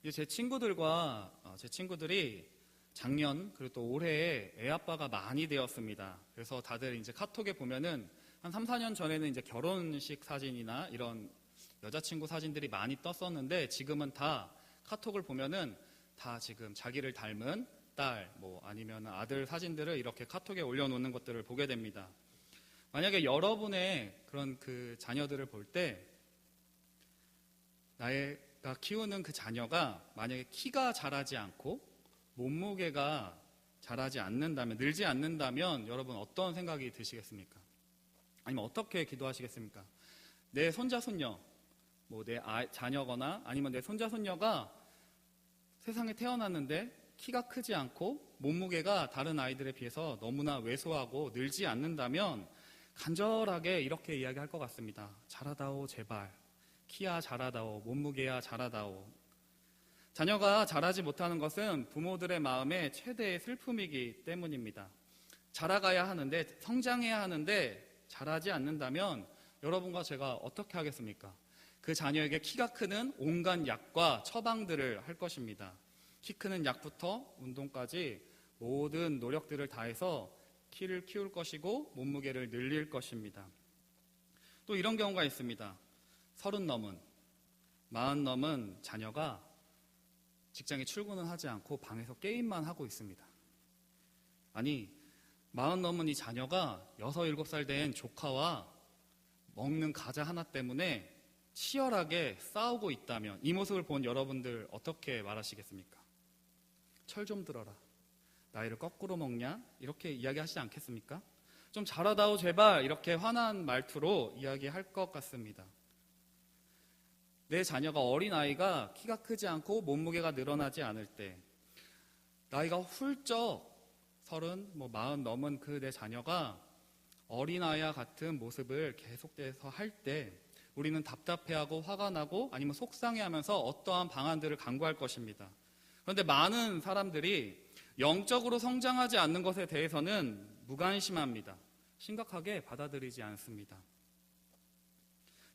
제 친구들이 작년 그리고 또 올해에 애 아빠가 많이 되었습니다. 그래서 다들 이제 카톡에 보면은 한 3, 4년 전에는 이제 결혼식 사진이나 이런 여자친구 사진들이 많이 떴었는데 지금은 다 카톡을 보면은 다 지금 자기를 닮은 딸, 아니면 아들 사진들을 이렇게 카톡에 올려놓는 것들을 보게 됩니다. 만약에 여러분의 그런 그 자녀들을 볼 때 나가 키우는 그 자녀가 만약에 키가 자라지 않고 몸무게가 자라지 않는다면, 늘지 않는다면 여러분 어떤 생각이 드시겠습니까? 아니면 어떻게 기도하시겠습니까? 내 손자, 손녀, 내 자녀거나 아니면 내 손자, 손녀가 세상에 태어났는데 키가 크지 않고 몸무게가 다른 아이들에 비해서 너무나 왜소하고 늘지 않는다면 간절하게 이렇게 이야기할 것 같습니다. 자라다오 제발. 키야 자라다오, 몸무게야 자라다오. 자녀가 자라지 못하는 것은 부모들의 마음의 최대의 슬픔이기 때문입니다. 자라가야 하는데, 성장해야 하는데 자라지 않는다면 여러분과 제가 어떻게 하겠습니까? 그 자녀에게 키가 크는 온갖 약과 처방들을 할 것입니다. 키 크는 약부터 운동까지 모든 노력들을 다해서 키를 키울 것이고 몸무게를 늘릴 것입니다. 또 이런 경우가 있습니다. 30 넘은, 40 넘은 자녀가 직장에 출근은 하지 않고 방에서 게임만 하고 있습니다. 아니, 40 넘은 이 자녀가 6, 7살 된 조카와 먹는 과자 하나 때문에 치열하게 싸우고 있다면 이 모습을 본 여러분들 어떻게 말하시겠습니까? 철 좀 들어라. 나이를 거꾸로 먹냐? 이렇게 이야기하시지 않겠습니까? 좀 자라다오 제발 이렇게 화난 말투로 이야기할 것 같습니다. 내 자녀가 어린아이가 키가 크지 않고 몸무게가 늘어나지 않을 때 나이가 훌쩍 30, 40 넘은 그 내 자녀가 어린아이와 같은 모습을 계속해서 할 때 우리는 답답해하고 화가 나고 아니면 속상해하면서 어떠한 방안들을 강구할 것입니다. 그런데 많은 사람들이 영적으로 성장하지 않는 것에 대해서는 무관심합니다. 심각하게 받아들이지 않습니다.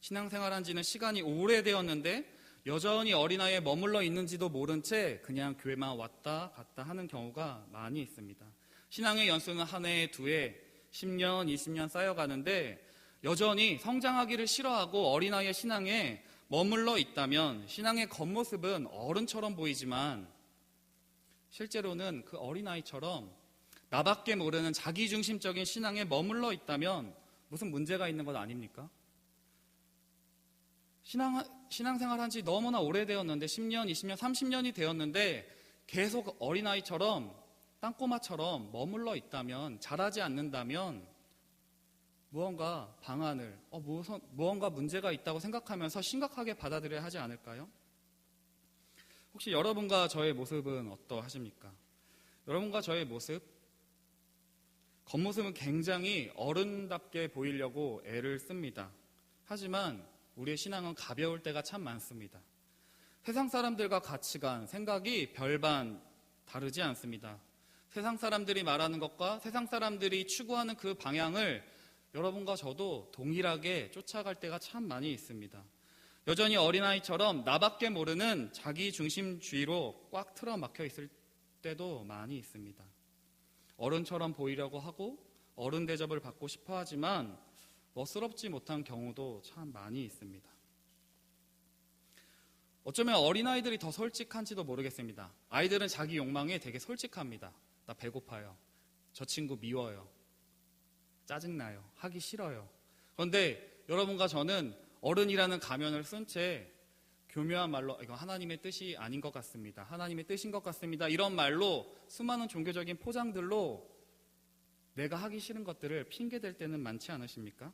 신앙생활한 지는 시간이 오래되었는데 여전히 어린아이에 머물러 있는지도 모른 채 그냥 교회만 왔다 갔다 하는 경우가 많이 있습니다. 신앙의 연수는 한 해에 2해, 10년, 20년 쌓여가는데 여전히 성장하기를 싫어하고 어린아이의 신앙에 머물러 있다면 신앙의 겉모습은 어른처럼 보이지만 실제로는 그 어린아이처럼 나밖에 모르는 자기중심적인 신앙에 머물러 있다면 무슨 문제가 있는 것 아닙니까? 신앙생활 한 지 너무나 오래되었는데 10년, 20년, 30년이 되었는데 계속 어린아이처럼 땅꼬마처럼 머물러 있다면 자라지 않는다면 무언가 방안을 무언가 문제가 있다고 생각하면서 심각하게 받아들여야 하지 않을까요? 혹시 여러분과 저의 모습은 어떠하십니까? 여러분과 저의 모습, 겉모습은 굉장히 어른답게 보이려고 애를 씁니다. 하지만 우리의 신앙은 가벼울 때가 참 많습니다. 세상 사람들과 가치관, 생각이 별반 다르지 않습니다. 세상 사람들이 말하는 것과 세상 사람들이 추구하는 그 방향을 여러분과 저도 동일하게 쫓아갈 때가 참 많이 있습니다. 여전히 어린아이처럼 나밖에 모르는 자기중심주의로 꽉 틀어막혀 있을 때도 많이 있습니다. 어른처럼 보이려고 하고 어른 대접을 받고 싶어 하지만 멋스럽지 못한 경우도 참 많이 있습니다. 어쩌면 어린아이들이 더 솔직한지도 모르겠습니다. 아이들은 자기 욕망에 되게 솔직합니다. 나 배고파요. 저 친구 미워요. 짜증나요. 하기 싫어요. 그런데 여러분과 저는 어른이라는 가면을 쓴 채 교묘한 말로 이거 하나님의 뜻이 아닌 것 같습니다. 하나님의 뜻인 것 같습니다. 이런 말로 수많은 종교적인 포장들로 내가 하기 싫은 것들을 핑계댈 때는 많지 않으십니까?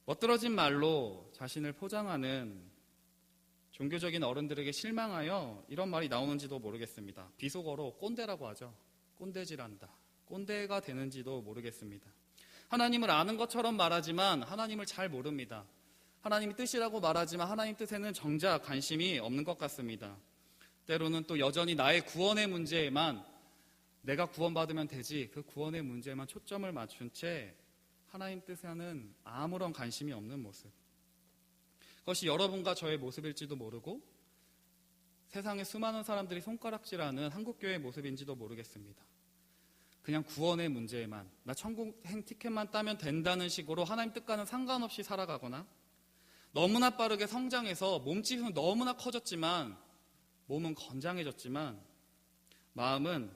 멋들어진 말로 자신을 포장하는 종교적인 어른들에게 실망하여 이런 말이 나오는지도 모르겠습니다. 비속어로 꼰대라고 하죠. 꼰대질한다. 꼰대가 되는지도 모르겠습니다. 하나님을 아는 것처럼 말하지만 하나님을 잘 모릅니다. 하나님의 뜻이라고 말하지만 하나님 뜻에는 정작 관심이 없는 것 같습니다. 때로는 또 여전히 나의 구원의 문제에만 내가 구원받으면 되지 그 구원의 문제에만 초점을 맞춘 채 하나님 뜻에는 아무런 관심이 없는 모습. 그것이 여러분과 저의 모습일지도 모르고 세상에 수많은 사람들이 손가락질하는 한국교회의 모습인지도 모르겠습니다. 그냥 구원의 문제에만, 나 천국 행 티켓만 따면 된다는 식으로 하나님 뜻과는 상관없이 살아가거나, 너무나 빠르게 성장해서 몸집은 너무나 커졌지만, 몸은 건장해졌지만, 마음은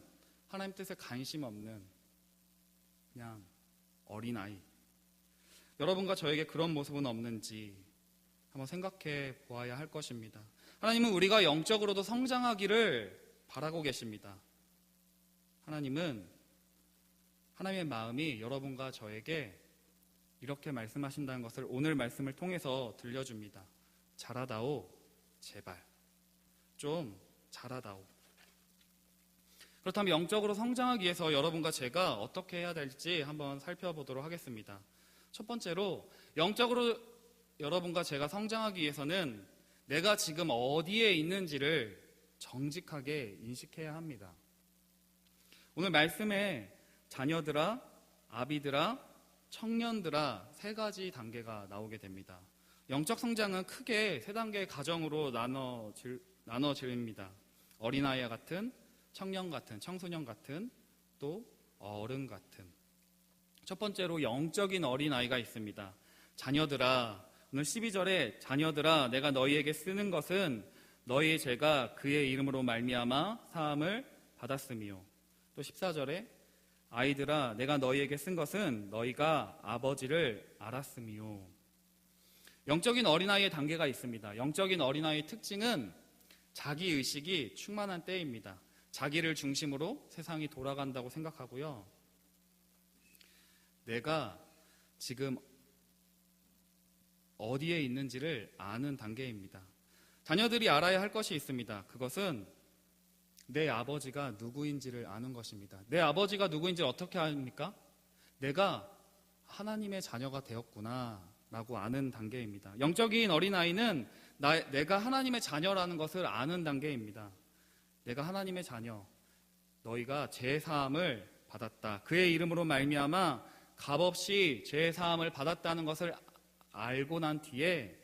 하나님 뜻에 관심 없는 그냥 어린아이. 여러분과 저에게 그런 모습은 없는지 한번 생각해 보아야 할 것입니다. 하나님은 우리가 영적으로도 성장하기를 바라고 계십니다. 하나님의 마음이 여러분과 저에게 이렇게 말씀하신다는 것을 오늘 말씀을 통해서 들려줍니다. 자라다오, 제발. 좀 자라다오. 그렇다면 영적으로 성장하기 위해서 여러분과 제가 어떻게 해야 될지 한번 살펴보도록 하겠습니다. 첫 번째로, 영적으로 여러분과 제가 성장하기 위해서는 내가 지금 어디에 있는지를 정직하게 인식해야 합니다. 오늘 말씀에 자녀들아, 아비들아, 청년들아 3가지 단계가 나오게 됩니다. 영적 성장은 크게 3단계의 가정으로 나눠집니다. 어린아이 같은, 청년 같은, 청소년 같은, 또 어른 같은. 첫 번째로 영적인 어린아이가 있습니다. 자녀들아, 오늘 12절에 자녀들아 내가 너희에게 쓰는 것은 너희의 죄가 그의 이름으로 말미암아 사함을 받았음이요. 또 14절에 아이들아 내가 너희에게 쓴 것은 너희가 아버지를 알았음이요. 영적인 어린아이의 단계가 있습니다. 영적인 어린아이의 특징은 자기의식이 충만한 때입니다. 자기를 중심으로 세상이 돌아간다고 생각하고요. 내가 지금 어디에 있는지를 아는 단계입니다. 자녀들이 알아야 할 것이 있습니다. 그것은 내 아버지가 누구인지를 아는 것입니다. 내 아버지가 누구인지를 어떻게 압니까? 내가 하나님의 자녀가 되었구나 라고 아는 단계입니다. 영적인 어린아이는 내가 하나님의 자녀라는 것을 아는 단계입니다. 내가 하나님의 자녀, 너희가 죄사함을 받았다. 그의 이름으로 말미암아 값없이 죄사함을 받았다는 것을 알고 난 뒤에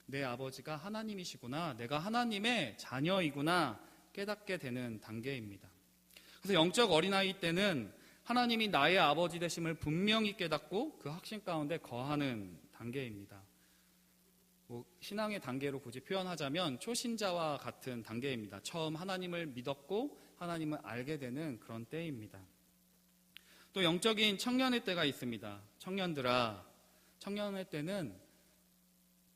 내 아버지가 하나님이시구나, 내가 하나님의 자녀이구나 깨닫게 되는 단계입니다. 그래서 영적 어린아이 때는 하나님이 나의 아버지 되심을 분명히 깨닫고 그 확신 가운데 거하는 단계입니다. 신앙의 단계로 굳이 표현하자면 초신자와 같은 단계입니다. 처음 하나님을 믿었고 하나님을 알게 되는 그런 때입니다. 또 영적인 청년의 때가 있습니다. 청년들아, 청년의 때는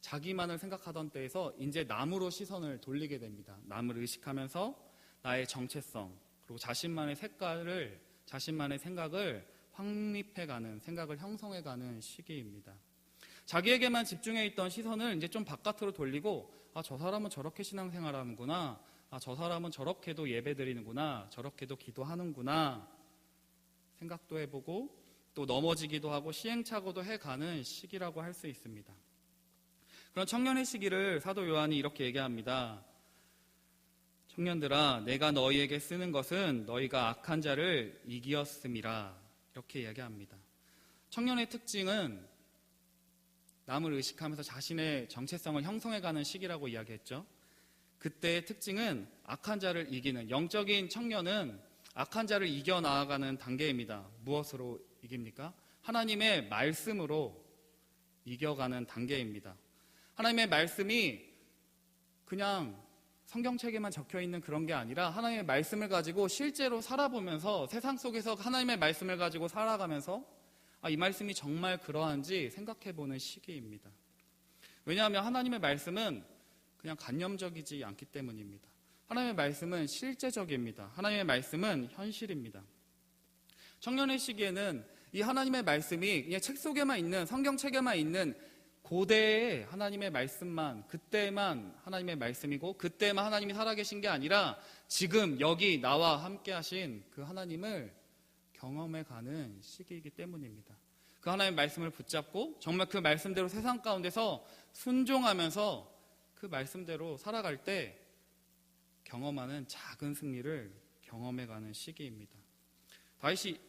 자기만을 생각하던 때에서 이제 남으로 시선을 돌리게 됩니다. 남을 의식하면서 나의 정체성, 그리고 자신만의 색깔을, 자신만의 생각을 확립해가는, 생각을 형성해가는 시기입니다. 자기에게만 집중해 있던 시선을 이제 좀 바깥으로 돌리고, 저 사람은 저렇게 신앙생활하는구나, 저 사람은 저렇게도 예배드리는구나, 저렇게도 기도하는구나 생각도 해보고 또 넘어지기도 하고 시행착오도 해가는 시기라고 할 수 있습니다. 그런 청년의 시기를 사도 요한이 이렇게 얘기합니다. 청년들아, 내가 너희에게 쓰는 것은 너희가 악한 자를 이기었음이라, 이렇게 얘기합니다. 청년의 특징은 남을 의식하면서 자신의 정체성을 형성해가는 시기라고 이야기했죠. 그때의 특징은 악한 자를 이기는, 영적인 청년은 악한 자를 이겨나가는 단계입니다. 무엇으로 이깁니까? 하나님의 말씀으로 이겨가는 단계입니다. 하나님의 말씀이 그냥 성경책에만 적혀있는 그런 게 아니라 하나님의 말씀을 가지고 실제로 살아보면서 세상 속에서 하나님의 말씀을 가지고 살아가면서 이 말씀이 정말 그러한지 생각해보는 시기입니다. 왜냐하면 하나님의 말씀은 그냥 관념적이지 않기 때문입니다. 하나님의 말씀은 실제적입니다. 하나님의 말씀은 현실입니다. 청년의 시기에는 이 하나님의 말씀이 그냥 책 속에만 있는, 성경책에만 있는 고대의 하나님의 말씀만, 그때만 하나님의 말씀이고 그때만 하나님이 살아계신 게 아니라 지금 여기 나와 함께 하신 그 하나님을 경험해가는 시기이기 때문입니다. 그 하나님의 말씀을 붙잡고 정말 그 말씀대로 세상 가운데서 순종하면서 그 말씀대로 살아갈 때 경험하는 작은 승리를 경험해가는 시기입니다.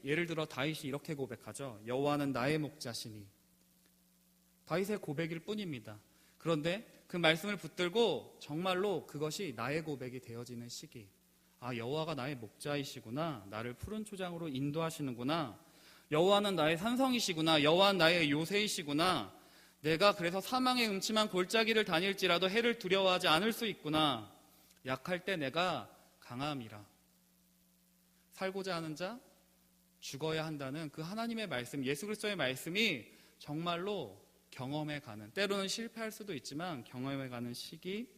예를 들어 다윗이 이렇게 고백하죠. 여호와는 나의 목자시니. 다윗의 고백일 뿐입니다. 그런데 그 말씀을 붙들고 정말로 그것이 나의 고백이 되어지는 시기. 아, 여호와가 나의 목자이시구나. 나를 푸른 초장으로 인도하시는구나. 여호와는 나의 산성이시구나. 여호와는 나의 요새이시구나. 내가 그래서 사망의 음침한 골짜기를 다닐지라도 해를 두려워하지 않을 수 있구나. 약할 때 내가 강함이라. 살고자 하는 자 죽어야 한다는 그 하나님의 말씀, 예수 그리스도의 말씀이 정말로 경험해 가는, 때로는 실패할 수도 있지만 경험해 가는 시기,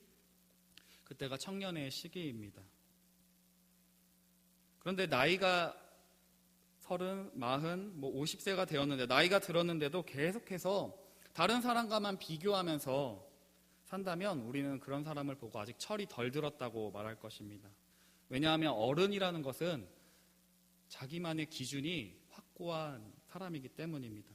그때가 청년의 시기입니다. 그런데 나이가 30, 40, 50세가 되었는데, 나이가 들었는데도 계속해서 다른 사람과만 비교하면서 산다면 우리는 그런 사람을 보고 아직 철이 덜 들었다고 말할 것입니다. 왜냐하면 어른이라는 것은 자기만의 기준이 확고한 사람이기 때문입니다.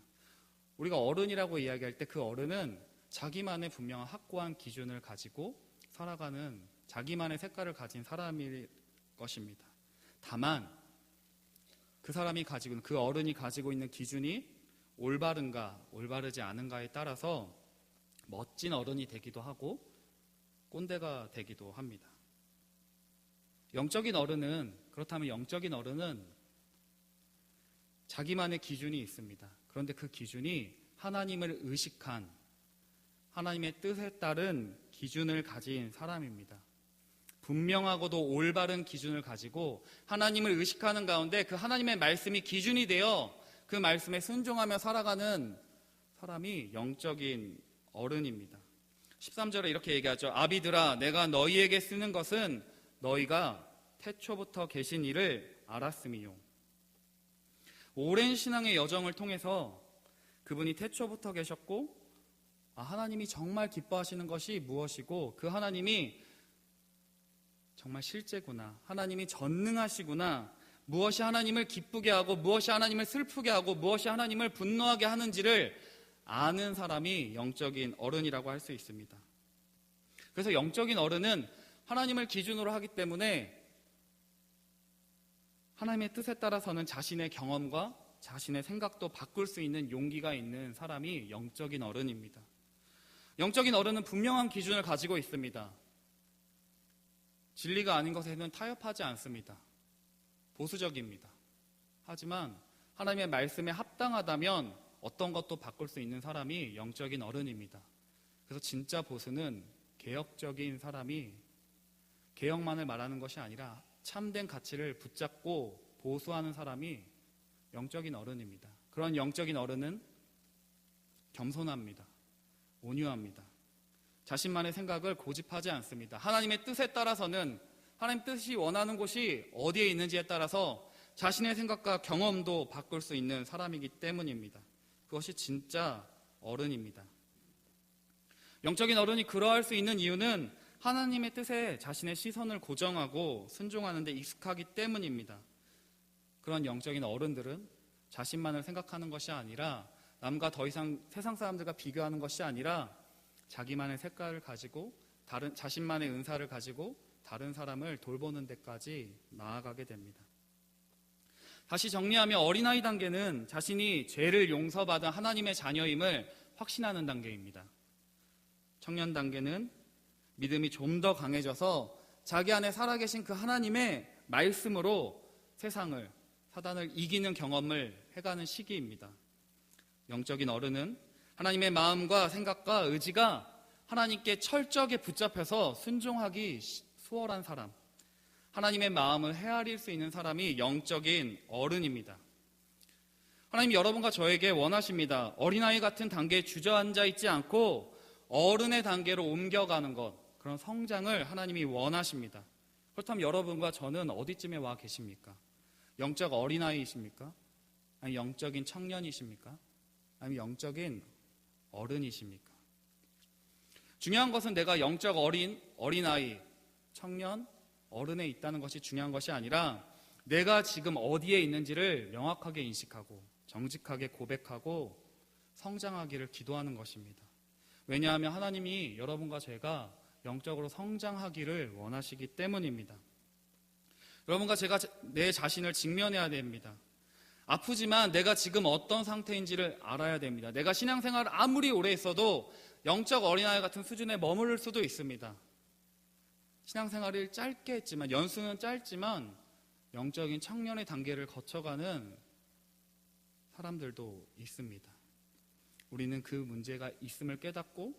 우리가 어른이라고 이야기할 때 그 어른은 자기만의 분명한 확고한 기준을 가지고 살아가는, 자기만의 색깔을 가진 사람일 것입니다. 다만 그 사람이 가지고 있는, 그 어른이 가지고 있는 기준이 올바른가 올바르지 않은가에 따라서 멋진 어른이 되기도 하고 꼰대가 되기도 합니다. 그렇다면 영적인 어른은 자기만의 기준이 있습니다. 그런데 그 기준이 하나님을 의식한, 하나님의 뜻에 따른 기준을 가진 사람입니다. 분명하고도 올바른 기준을 가지고 하나님을 의식하는 가운데 그 하나님의 말씀이 기준이 되어 그 말씀에 순종하며 살아가는 사람이 영적인 어른입니다. 13절에 이렇게 얘기하죠. 아비들아, 내가 너희에게 쓰는 것은 너희가 태초부터 계신 이를 알았음이요. 오랜 신앙의 여정을 통해서 그분이 태초부터 계셨고, 하나님이 정말 기뻐하시는 것이 무엇이고, 그 하나님이 정말 실제구나, 하나님이 전능하시구나, 무엇이 하나님을 기쁘게 하고 무엇이 하나님을 슬프게 하고 무엇이 하나님을 분노하게 하는지를 아는 사람이 영적인 어른이라고 할 수 있습니다. 그래서 영적인 어른은 하나님을 기준으로 하기 때문에 하나님의 뜻에 따라서는 자신의 경험과 자신의 생각도 바꿀 수 있는 용기가 있는 사람이 영적인 어른입니다. 영적인 어른은 분명한 기준을 가지고 있습니다. 진리가 아닌 것에는 타협하지 않습니다. 보수적입니다. 하지만 하나님의 말씀에 합당하다면 어떤 것도 바꿀 수 있는 사람이 영적인 어른입니다. 그래서 진짜 보수는 개혁적인 사람이, 개혁만을 말하는 것이 아니라 참된 가치를 붙잡고 보수하는 사람이 영적인 어른입니다. 그런 영적인 어른은 겸손합니다. 온유합니다. 자신만의 생각을 고집하지 않습니다. 하나님의 뜻에 따라서는, 하나님 뜻이 원하는 곳이 어디에 있는지에 따라서 자신의 생각과 경험도 바꿀 수 있는 사람이기 때문입니다. 그것이 진짜 어른입니다. 영적인 어른이 그러할 수 있는 이유는 하나님의 뜻에 자신의 시선을 고정하고 순종하는 데 익숙하기 때문입니다. 그런 영적인 어른들은 자신만을 생각하는 것이 아니라, 남과 더 이상 세상 사람들과 비교하는 것이 아니라 자기만의 색깔을 가지고 자신만의 은사를 가지고 다른 사람을 돌보는 데까지 나아가게 됩니다. 다시 정리하면 어린아이 단계는 자신이 죄를 용서받은 하나님의 자녀임을 확신하는 단계입니다. 청년 단계는 믿음이 좀 더 강해져서 자기 안에 살아계신 그 하나님의 말씀으로 세상을, 사단을 이기는 경험을 해가는 시기입니다. 영적인 어른은 하나님의 마음과 생각과 의지가 하나님께 철저하게 붙잡혀서 순종하기 수월한 사람, 하나님의 마음을 헤아릴 수 있는 사람이 영적인 어른입니다. 하나님이 여러분과 저에게 원하십니다. 어린아이 같은 단계에 주저앉아 있지 않고 어른의 단계로 옮겨가는 것, 그런 성장을 하나님이 원하십니다. 그렇다면 여러분과 저는 어디쯤에 와 계십니까? 영적 어린아이이십니까? 아니 영적인 청년이십니까? 아니면 영적인 어른이십니까? 중요한 것은 내가 영적 어린아이, 청년, 어른에 있다는 것이 중요한 것이 아니라 내가 지금 어디에 있는지를 명확하게 인식하고 정직하게 고백하고 성장하기를 기도하는 것입니다. 왜냐하면 하나님이 여러분과 제가 영적으로 성장하기를 원하시기 때문입니다. 여러분과 제가 내 자신을 직면해야 됩니다. 아프지만 내가 지금 어떤 상태인지를 알아야 됩니다. 내가 신앙생활을 아무리 오래 했어도 영적 어린아이 같은 수준에 머무를 수도 있습니다. 신앙생활을 짧게 했지만, 연수는 짧지만 영적인 청년의 단계를 거쳐가는 사람들도 있습니다. 우리는 그 문제가 있음을 깨닫고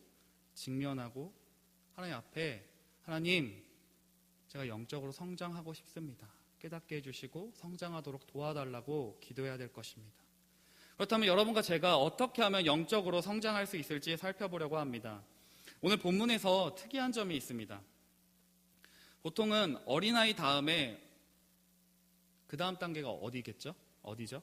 직면하고 하나님 앞에, 하나님, 제가 영적으로 성장하고 싶습니다. 깨닫게 해주시고 성장하도록 도와달라고 기도해야 될 것입니다. 그렇다면 여러분과 제가 어떻게 하면 영적으로 성장할 수 있을지 살펴보려고 합니다. 오늘 본문에서 특이한 점이 있습니다. 보통은 어린아이 다음에 그 다음 단계가 어디겠죠? 어디죠?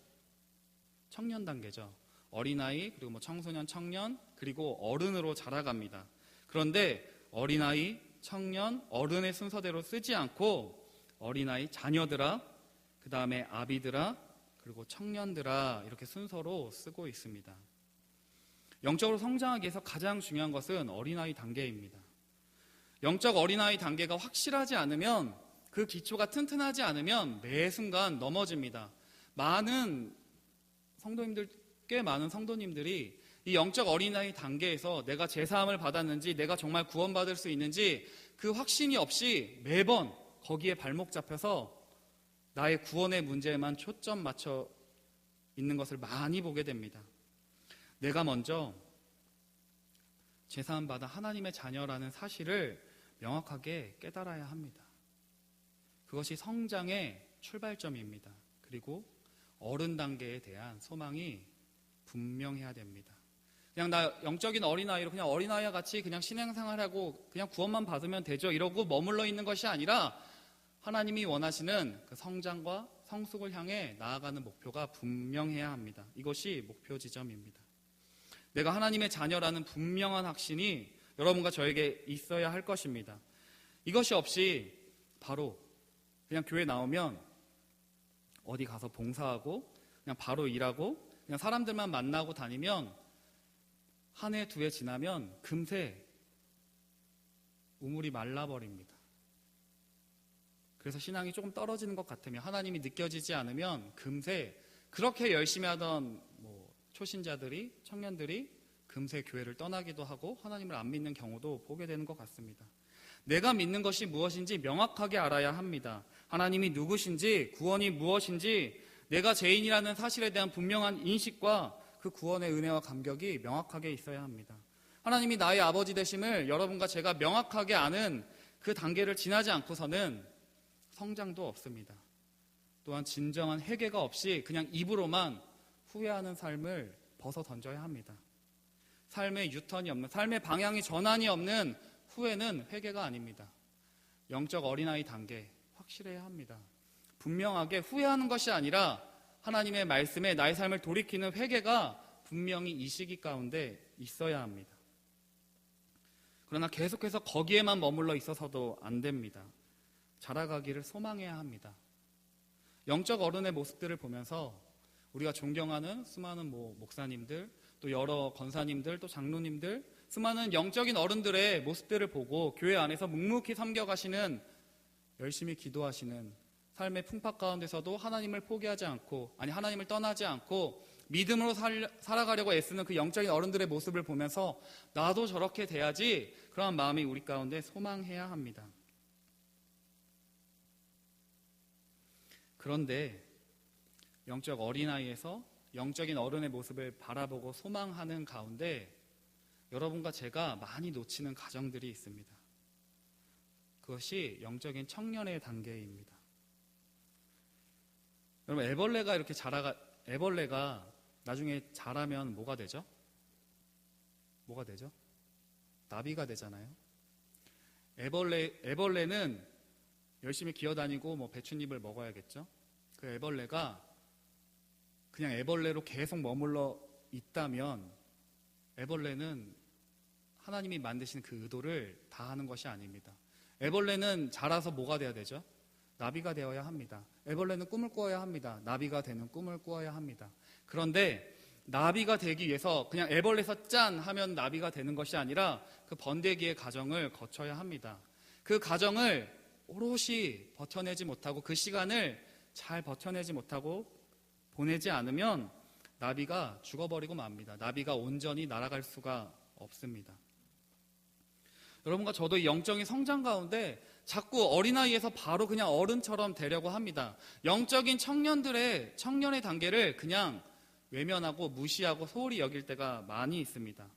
청년 단계죠. 어린아이, 그리고 뭐 청소년, 청년, 그리고 어른으로 자라갑니다. 그런데 어린아이, 청년, 어른의 순서대로 쓰지 않고 어린아이, 자녀들아, 그 다음에 아비들아, 그리고 청년들아, 이렇게 순서로 쓰고 있습니다. 영적으로 성장하기 위해서 가장 중요한 것은 어린아이 단계입니다. 영적 어린아이 단계가 확실하지 않으면, 그 기초가 튼튼하지 않으면 매 순간 넘어집니다. 꽤 많은 성도님들이 이 영적 어린아이 단계에서 내가 제사함을 받았는지, 내가 정말 구원받을 수 있는지 그 확신이 없이 매번 거기에 발목 잡혀서 나의 구원의 문제에만 초점 맞춰 있는 것을 많이 보게 됩니다. 내가 먼저 제사함 받아 하나님의 자녀라는 사실을 명확하게 깨달아야 합니다. 그것이 성장의 출발점입니다. 그리고 어른 단계에 대한 소망이 분명해야 됩니다. 그냥 나 영적인 어린아이로 그냥 어린아이와 같이 그냥 신앙생활하고 그냥 구원만 받으면 되죠, 이러고 머물러 있는 것이 아니라 하나님이 원하시는 그 성장과 성숙을 향해 나아가는 목표가 분명해야 합니다. 이것이 목표 지점입니다. 내가 하나님의 자녀라는 분명한 확신이 여러분과 저에게 있어야 할 것입니다. 이것이 없이 바로 그냥 교회 나오면 어디 가서 봉사하고 그냥 바로 일하고 그냥 사람들만 만나고 다니면 한 해, 두 해 지나면 금세 우물이 말라버립니다. 그래서 신앙이 조금 떨어지는 것 같으면, 하나님이 느껴지지 않으면 금세 그렇게 열심히 하던 초신자들이, 청년들이 금세 교회를 떠나기도 하고 하나님을 안 믿는 경우도 보게 되는 것 같습니다. 내가 믿는 것이 무엇인지 명확하게 알아야 합니다. 하나님이 누구신지, 구원이 무엇인지, 내가 죄인이라는 사실에 대한 분명한 인식과 그 구원의 은혜와 감격이 명확하게 있어야 합니다. 하나님이 나의 아버지 되심을 여러분과 제가 명확하게 아는 그 단계를 지나지 않고서는 성장도 없습니다. 또한 진정한 회개가 없이 그냥 입으로만 후회하는 삶을 벗어 던져야 합니다. 삶의 유턴이 없는, 삶의 방향이 전환이 없는 후회는 회개가 아닙니다. 영적 어린아이 단계 확실해야 합니다. 분명하게 후회하는 것이 아니라 하나님의 말씀에 나의 삶을 돌이키는 회개가 분명히 이 시기 가운데 있어야 합니다. 그러나 계속해서 거기에만 머물러 있어서도 안 됩니다. 자라가기를 소망해야 합니다. 영적 어른의 모습들을 보면서 우리가 존경하는 수많은 목사님들, 또 여러 권사님들, 또 장로님들, 수많은 영적인 어른들의 모습들을 보고 교회 안에서 묵묵히 섬겨가시는, 열심히 기도하시는, 삶의 풍파 가운데서도 하나님을 포기하지 않고, 하나님을 떠나지 않고 믿음으로 살아가려고 애쓰는 그 영적인 어른들의 모습을 보면서 나도 저렇게 돼야지, 그런 마음이 우리 가운데 소망해야 합니다. 그런데 영적 어린아이에서 영적인 어른의 모습을 바라보고 소망하는 가운데 여러분과 제가 많이 놓치는 가정들이 있습니다. 그것이 영적인 청년의 단계입니다. 여러분, 애벌레가 나중에 자라면 뭐가 되죠? 뭐가 되죠? 나비가 되잖아요. 애벌레는 열심히 기어다니고 배춧잎을 먹어야겠죠. 그 애벌레가 그냥 애벌레로 계속 머물러 있다면 애벌레는 하나님이 만드신 그 의도를 다하는 것이 아닙니다. 애벌레는 자라서 뭐가 돼야 되죠? 나비가 되어야 합니다. 애벌레는 꿈을 꾸어야 합니다. 나비가 되는 꿈을 꾸어야 합니다. 그런데 나비가 되기 위해서 그냥 애벌레에서 짠 하면 나비가 되는 것이 아니라 그 번데기의 과정을 거쳐야 합니다. 그 과정을 오롯이 버텨내지 못하고, 그 시간을 잘 버텨내지 못하고 보내지 않으면 나비가 죽어버리고 맙니다. 나비가 온전히 날아갈 수가 없습니다. 여러분과 저도 이 영적인 성장 가운데 자꾸 어린아이에서 바로 그냥 어른처럼 되려고 합니다. 영적인 청년의 단계를 그냥 외면하고 무시하고 소홀히 여길 때가 많이 있습니다.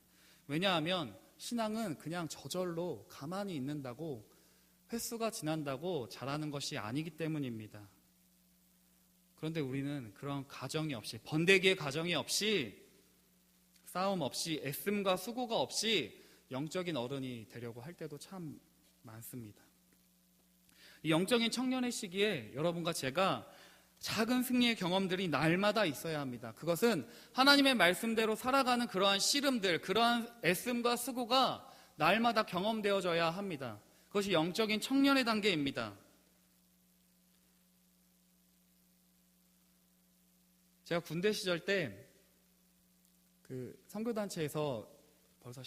왜냐하면 신앙은 그냥 저절로 가만히 있는다고, 횟수가 지난다고 자라는 것이 아니기 때문입니다. 그런데 우리는 그런 가정이 없이, 번데기의 가정이 없이, 싸움 없이, 애씀과 수고가 없이 영적인 어른이 되려고 할 때도 참 많습니다. 이 영적인 청년의 시기에 여러분과 제가 작은 승리의 경험들이 날마다 있어야 합니다. 그것은 하나님의 말씀대로 살아가는 그러한 씨름들, 그러한 애씀과 수고가 날마다 경험되어져야 합니다. 그것이 영적인 청년의 단계입니다. 제가 군대 시절 때 그 선교단체에서 벌써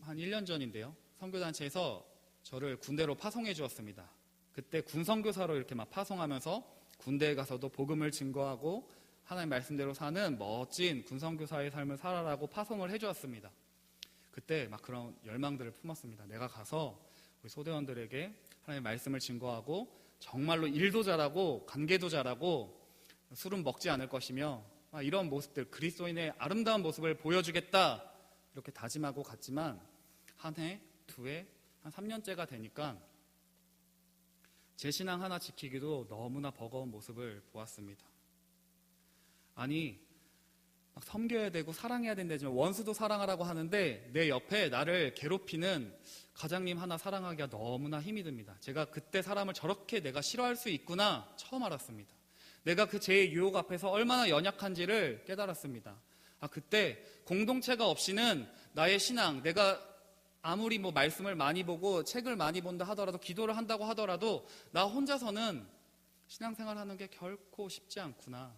한 1년 전인데요. 선교단체에서 저를 군대로 파송해 주었습니다. 그때 군선교사로 이렇게 막 파송하면서 군대에 가서도 복음을 증거하고 하나님 말씀대로 사는 멋진 군선교사의 삶을 살아라고 파송을 해 주었습니다. 그때 막 그런 열망들을 품었습니다. 내가 가서 우리 소대원들에게 하나님의 말씀을 증거하고 정말로 일도 잘하고 관계도 잘하고 술은 먹지 않을 것이며 이런 모습들, 그리스도인의 아름다운 모습을 보여주겠다 이렇게 다짐하고 갔지만 한 해, 두 해, 한 3년째가 되니까 제 신앙 하나 지키기도 너무나 버거운 모습을 보았습니다. 아니, 막 섬겨야 되고 사랑해야 된다지만 원수도 사랑하라고 하는데 내 옆에 나를 괴롭히는 가장님 하나 사랑하기가 너무나 힘이 듭니다. 제가 그때 사람을 저렇게 내가 싫어할 수 있구나 처음 알았습니다. 내가 그 제 유혹 앞에서 얼마나 연약한지를 깨달았습니다. 그때 공동체가 없이는 나의 신앙, 내가 아무리 말씀을 많이 보고 책을 많이 본다 하더라도, 기도를 한다고 하더라도 나 혼자서는 신앙생활하는 게 결코 쉽지 않구나.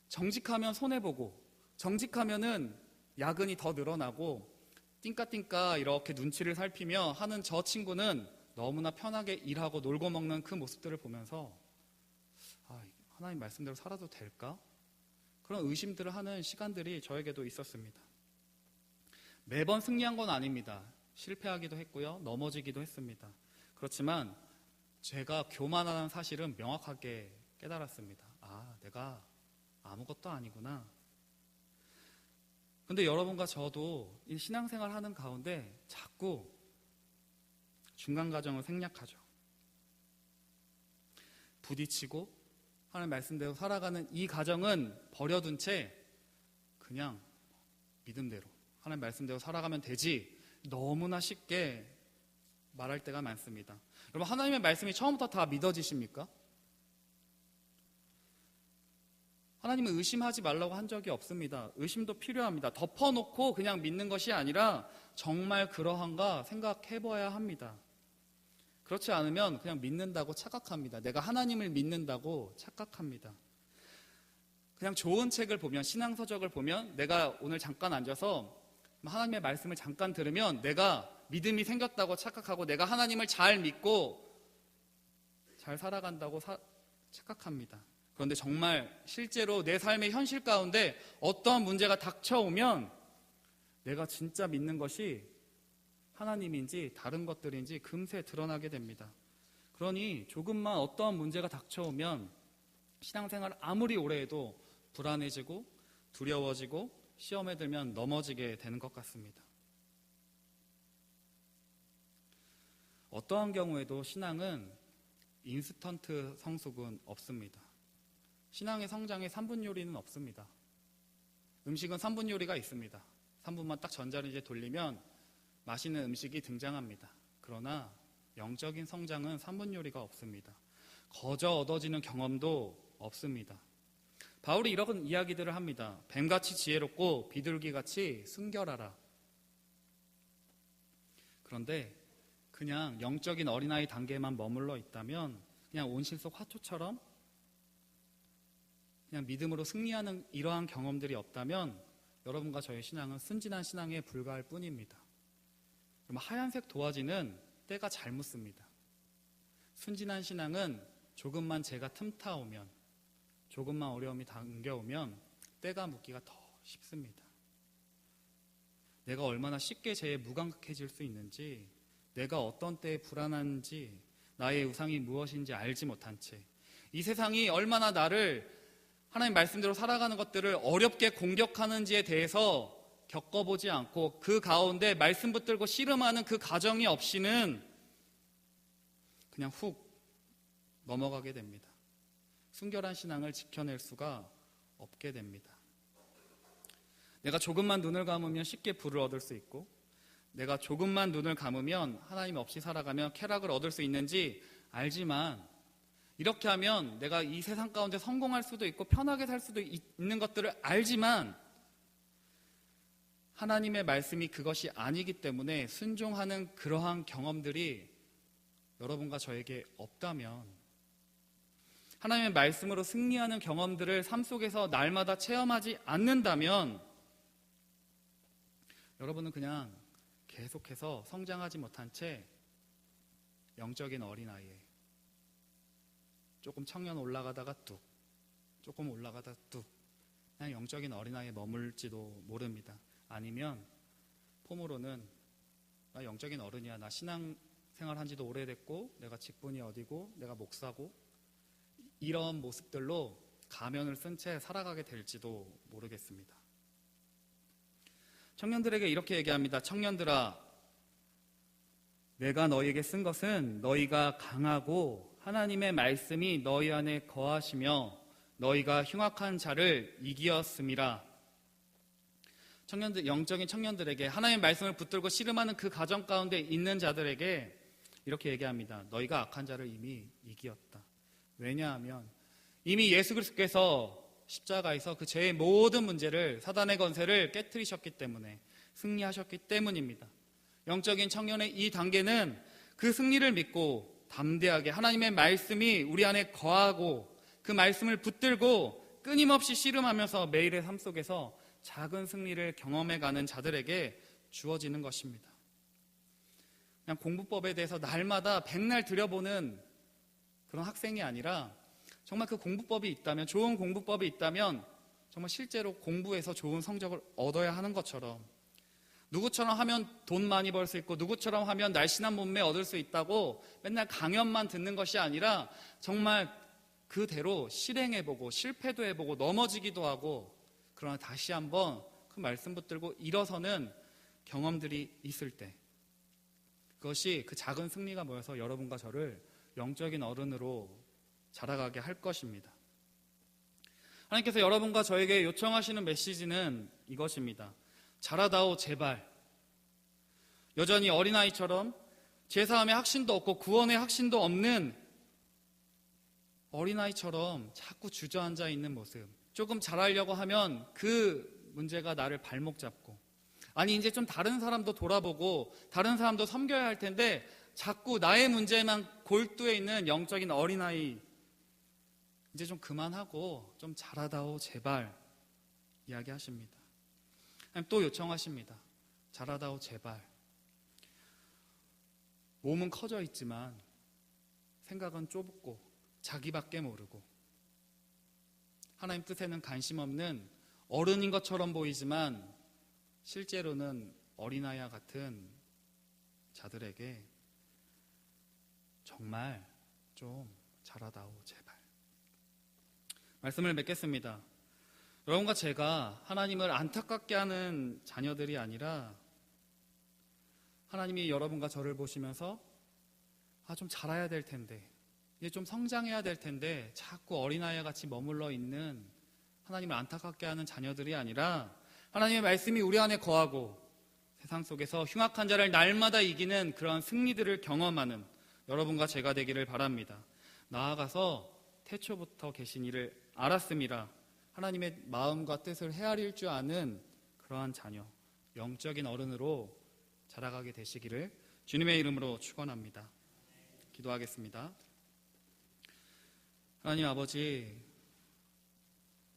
정직하면 손해보고, 정직하면은 야근이 더 늘어나고, 띵까띵까 이렇게 눈치를 살피며 하는 저 친구는 너무나 편하게 일하고 놀고 먹는 그 모습들을 보면서 하나님 말씀대로 살아도 될까? 그런 의심들을 하는 시간들이 저에게도 있었습니다. 매번 승리한 건 아닙니다. 실패하기도 했고요. 넘어지기도 했습니다. 그렇지만 제가 교만하다는 사실은 명확하게 깨달았습니다. 내가 아무것도 아니구나. 근데 여러분과 저도 이 신앙생활 하는 가운데 자꾸 중간 과정을 생략하죠. 부딪히고 하나님 말씀대로 살아가는 이 과정은 버려둔 채 그냥 믿음대로 하나님 말씀대로 살아가면 되지, 너무나 쉽게 말할 때가 많습니다. 여러분, 하나님의 말씀이 처음부터 다 믿어지십니까? 하나님은 의심하지 말라고 한 적이 없습니다. 의심도 필요합니다. 덮어놓고 그냥 믿는 것이 아니라 정말 그러한가 생각해봐야 합니다. 그렇지 않으면 그냥 믿는다고 착각합니다. 내가 하나님을 믿는다고 착각합니다. 그냥 좋은 책을 보면, 신앙서적을 보면, 내가 오늘 잠깐 앉아서 하나님의 말씀을 잠깐 들으면 내가 믿음이 생겼다고 착각하고 내가 하나님을 잘 믿고 잘 살아간다고 착각합니다. 그런데 정말 실제로 내 삶의 현실 가운데 어떠한 문제가 닥쳐오면 내가 진짜 믿는 것이 하나님인지 다른 것들인지 금세 드러나게 됩니다. 그러니 조금만 어떠한 문제가 닥쳐오면 신앙생활 아무리 오래 해도 불안해지고 두려워지고 시험에 들면 넘어지게 되는 것 같습니다. 어떠한 경우에도 신앙은 인스턴트 성숙은 없습니다. 신앙의 성장에 3분 요리는 없습니다. 음식은 3분 요리가 있습니다. 3분만 딱 전자레인지에 돌리면 맛있는 음식이 등장합니다. 그러나 영적인 성장은 3분 요리가 없습니다. 거저 얻어지는 경험도 없습니다. 바울이 이런 이야기들을 합니다. 뱀같이 지혜롭고 비둘기같이 순결하라. 그런데 그냥 영적인 어린아이 단계만 머물러 있다면, 그냥 온실 속 화초처럼 그냥 믿음으로 승리하는 이러한 경험들이 없다면 여러분과 저의 신앙은 순진한 신앙에 불과할 뿐입니다. 그럼 하얀색 도화지는 때가 잘 묻습니다. 순진한 신앙은 조금만 제가 틈타 오면, 조금만 어려움이 당겨오면 때가 묻기가 더 쉽습니다. 내가 얼마나 쉽게 죄에 무감각해질 수 있는지, 내가 어떤 때에 불안한지, 나의 우상이 무엇인지 알지 못한 채 이 세상이 얼마나 나를 하나님 말씀대로 살아가는 것들을 어렵게 공격하는지에 대해서 겪어보지 않고 그 가운데 말씀 붙들고 씨름하는 그 과정이 없이는 그냥 훅 넘어가게 됩니다. 순결한 신앙을 지켜낼 수가 없게 됩니다. 내가 조금만 눈을 감으면 쉽게 부를 얻을 수 있고, 내가 조금만 눈을 감으면 하나님 없이 살아가면 쾌락을 얻을 수 있는지 알지만, 이렇게 하면 내가 이 세상 가운데 성공할 수도 있고 편하게 살 수도 있는 것들을 알지만 하나님의 말씀이 그것이 아니기 때문에 순종하는 그러한 경험들이 여러분과 저에게 없다면, 하나님의 말씀으로 승리하는 경험들을 삶 속에서 날마다 체험하지 않는다면 여러분은 그냥 계속해서 성장하지 못한 채 영적인 어린아이에 조금 청년 올라가다가 뚝, 조금 올라가다가 뚝, 그냥 영적인 어린아이에 머물지도 모릅니다. 아니면 폼으로는 나 영적인 어른이야, 나 신앙생활 한 지도 오래됐고 내가 직분이 어디고 내가 목사고, 이런 모습들로 가면을 쓴 채 살아가게 될지도 모르겠습니다. 청년들에게 이렇게 얘기합니다. 청년들아, 내가 너희에게 쓴 것은 너희가 강하고 하나님의 말씀이 너희 안에 거하시며 너희가 흉악한 자를 이기었음이라. 청년들, 영적인 청년들에게, 하나님의 말씀을 붙들고 씨름하는 그 가정 가운데 있는 자들에게 이렇게 얘기합니다. 너희가 악한 자를 이미 이기었다. 왜냐하면 이미 예수 그리스도께서 십자가에서 그 죄의 모든 문제를, 사단의 권세를 깨트리셨기 때문에, 승리하셨기 때문입니다. 영적인 청년의 이 단계는 그 승리를 믿고 담대하게 하나님의 말씀이 우리 안에 거하고 그 말씀을 붙들고 끊임없이 씨름하면서 매일의 삶 속에서 작은 승리를 경험해가는 자들에게 주어지는 것입니다. 그냥 공부법에 대해서 날마다 백날 들여보는 그런 학생이 아니라, 정말 그 공부법이 있다면, 좋은 공부법이 있다면 정말 실제로 공부해서 좋은 성적을 얻어야 하는 것처럼, 누구처럼 하면 돈 많이 벌 수 있고 누구처럼 하면 날씬한 몸매 얻을 수 있다고 맨날 강연만 듣는 것이 아니라 정말 그대로 실행해보고 실패도 해보고 넘어지기도 하고, 그러나 다시 한번 그 말씀 붙들고 일어서는 경험들이 있을 때, 그것이 그 작은 승리가 모여서 여러분과 저를 영적인 어른으로 자라가게 할 것입니다. 하나님께서 여러분과 저에게 요청하시는 메시지는 이것입니다. 자라다오 제발. 여전히 어린아이처럼 제사함의 확신도 없고 구원의 확신도 없는 어린아이처럼 자꾸 주저앉아 있는 모습, 조금 잘하려고 하면 그 문제가 나를 발목 잡고, 아니 이제 좀 다른 사람도 돌아보고 다른 사람도 섬겨야 할 텐데 자꾸 나의 문제만 골두에 있는 영적인 어린아이, 이제 좀 그만하고 좀 자라다오 제발 이야기하십니다. 또 요청하십니다. 자라다오 제발. 몸은 커져 있지만 생각은 좁고 자기밖에 모르고 하나님 뜻에는 관심 없는 어른인 것처럼 보이지만 실제로는 어린아이와 같은 자들에게 정말 좀 자라다오 제발. 말씀을 맺겠습니다. 여러분과 제가 하나님을 안타깝게 하는 자녀들이 아니라, 하나님이 여러분과 저를 보시면서 좀 자라야 될 텐데, 이제 좀 성장해야 될 텐데 자꾸 어린아이와 같이 머물러 있는, 하나님을 안타깝게 하는 자녀들이 아니라, 하나님의 말씀이 우리 안에 거하고 세상 속에서 흉악한 자를 날마다 이기는 그런 승리들을 경험하는 여러분과 제가 되기를 바랍니다. 나아가서 태초부터 계신 이를 알았음이라, 하나님의 마음과 뜻을 헤아릴 줄 아는 그러한 자녀, 영적인 어른으로 자라가게 되시기를 주님의 이름으로 축원합니다. 기도하겠습니다. 하나님 아버지,